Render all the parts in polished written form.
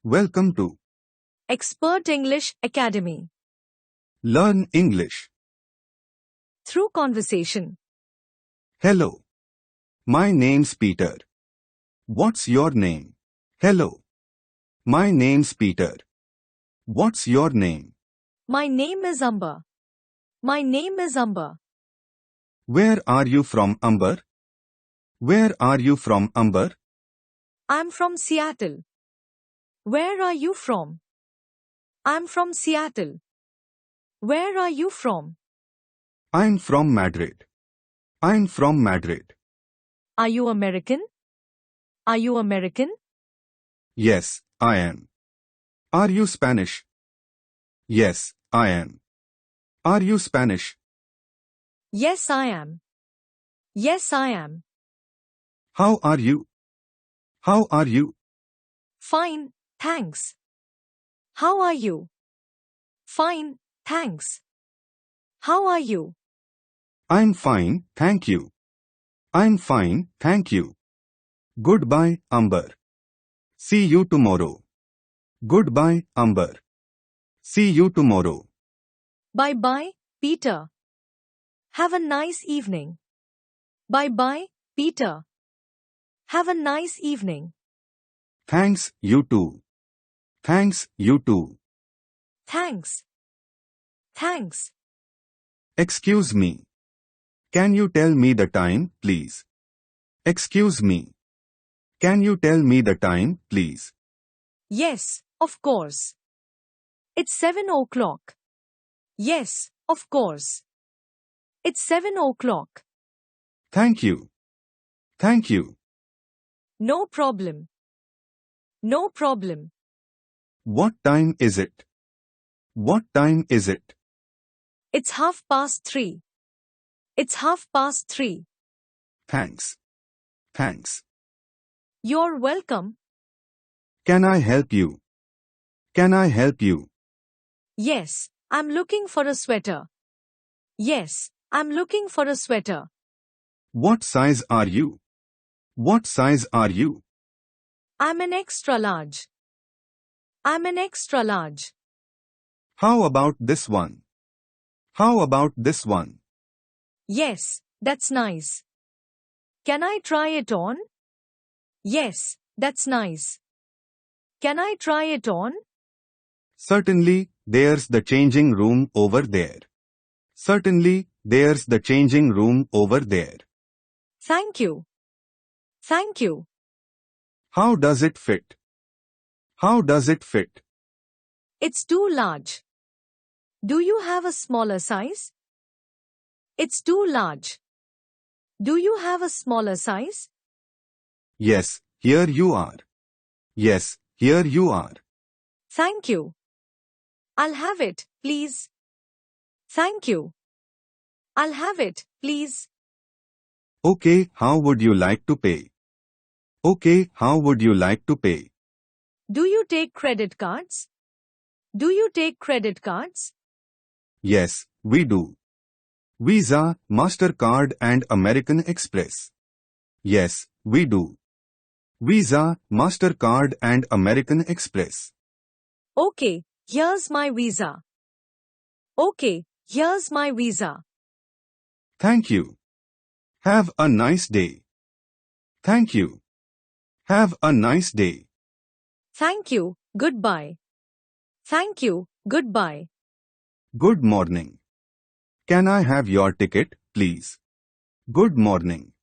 Welcome to Expert English Academy. Learn English. Through conversation. Hello. My name's Peter. What's your name? Hello. My name's Peter. What's your name? My name is Amber. My name is Amber. Where are you from, Amber? Where are you from, Amber? I'm from Seattle. Where are you from? I'm from Seattle. Where are you from? I'm from Madrid. I'm from Madrid. Are you American? Are you American? Yes, I am. Are you Spanish? Yes, I am. Are you Spanish? Yes, I am. Yes, I am. How are you? How are you? Fine, thanks. How are you? Fine, thanks. How are you? I'm fine, thank you. I'm fine, thank you. Goodbye, Amber. See you tomorrow. Goodbye, Amber. See you tomorrow. Bye-bye, Peter. Have a nice evening. Bye-bye, Peter. Have a nice evening. Thanks, you too. Thanks, you too. Thanks. Thanks. Excuse me. Can you tell me the time, please? Excuse me. Can you tell me the time, please? Yes, of course. It's 7 o'clock. Yes, of course. It's 7 o'clock. Thank you. Thank you. No problem. No problem. What time is it? What time is it? It's 3:30. It's 3:30. Thanks. Thanks. You're welcome. Can I help you? Can I help you? Yes, I'm looking for a sweater. Yes, I'm looking for a sweater. What size are you? What size are you? I'm an extra large. I'm an extra large. How about this one? How about this one? Yes, that's nice. Can I try it on? Yes, that's nice. Can I try it on? Certainly, there's the changing room over there. Certainly, there's the changing room over there. Thank you. Thank you. How does it fit? How does it fit? It's too large. Do you have a smaller size? It's too large. Do you have a smaller size? Yes, here you are. Yes, here you are. Thank you. I'll have it, please. Thank you. I'll have it, please. Okay, how would you like to pay? Okay, how would you like to pay? Do you take credit cards? Do you take credit cards? Yes, we do. Visa, MasterCard and American Express. Yes, we do. Visa, MasterCard and American Express. Okay, here's my visa. Okay, here's my visa. Thank you. Have a nice day. Thank you. Have a nice day. Thank you, goodbye. Thank you, goodbye. Good morning. Can I have your ticket, please? Good morning.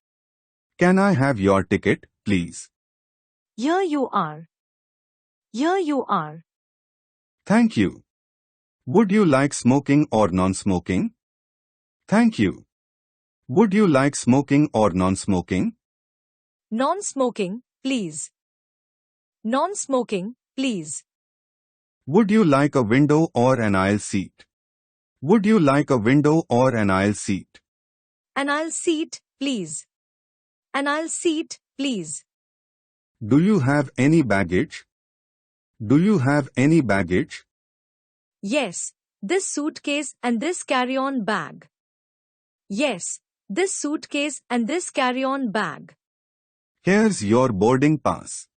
Can I have your ticket, please? Here you are. Here you are. Thank you. Would you like smoking or non-smoking? Thank you. Would you like smoking or non-smoking? Non-smoking, please. Non-smoking, please. Would you like a window or an aisle seat? Would you like a window or an aisle seat? An aisle seat, please. An aisle seat, please. Do you have any baggage? Do you have any baggage? Yes, this suitcase and this carry-on bag. Yes, this suitcase and this carry-on bag. Here's your boarding pass.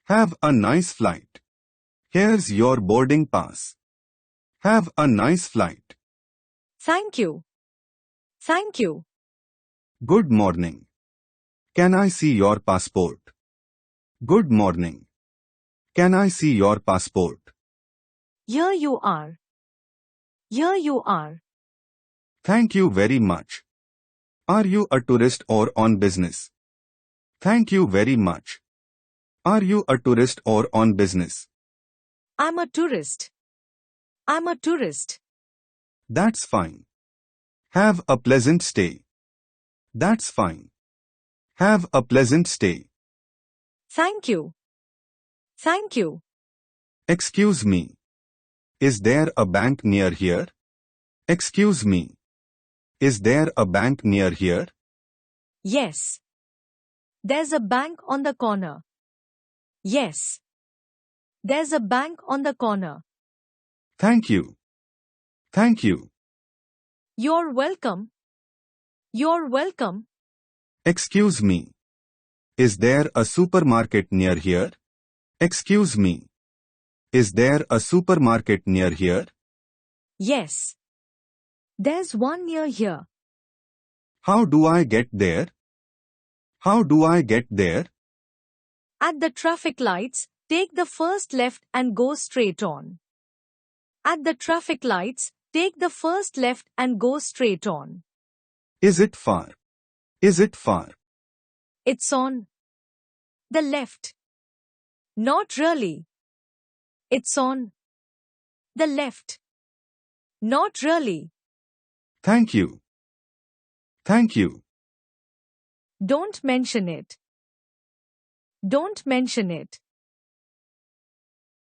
Have a nice flight. Here's your boarding pass. Have a nice flight. Thank you. Thank you. Good morning. Can I see your passport? Good morning. Can I see your passport? Here you are. Here you are. Thank you very much. Are you a tourist or on business? Thank you very much. Are you a tourist or on business? I'm a tourist. I'm a tourist. That's fine. Have a pleasant stay. That's fine. Have a pleasant stay. Thank you. Thank you. Excuse me. Is there a bank near here? Excuse me. Is there a bank near here? Yes. There's a bank on the corner. Yes. There's a bank on the corner. Thank you. Thank you. You're welcome. You're welcome. Excuse me. Is there a supermarket near here? Excuse me. Is there a supermarket near here? Yes. There's one near here. How do I get there? How do I get there? At the traffic lights, take the first left and go straight on. At the traffic lights, take the first left and go straight on. Is it far? Is it far? It's on the left. Not really. It's on the left. Not really. Thank you. Thank you. Don't mention it. Don't mention it.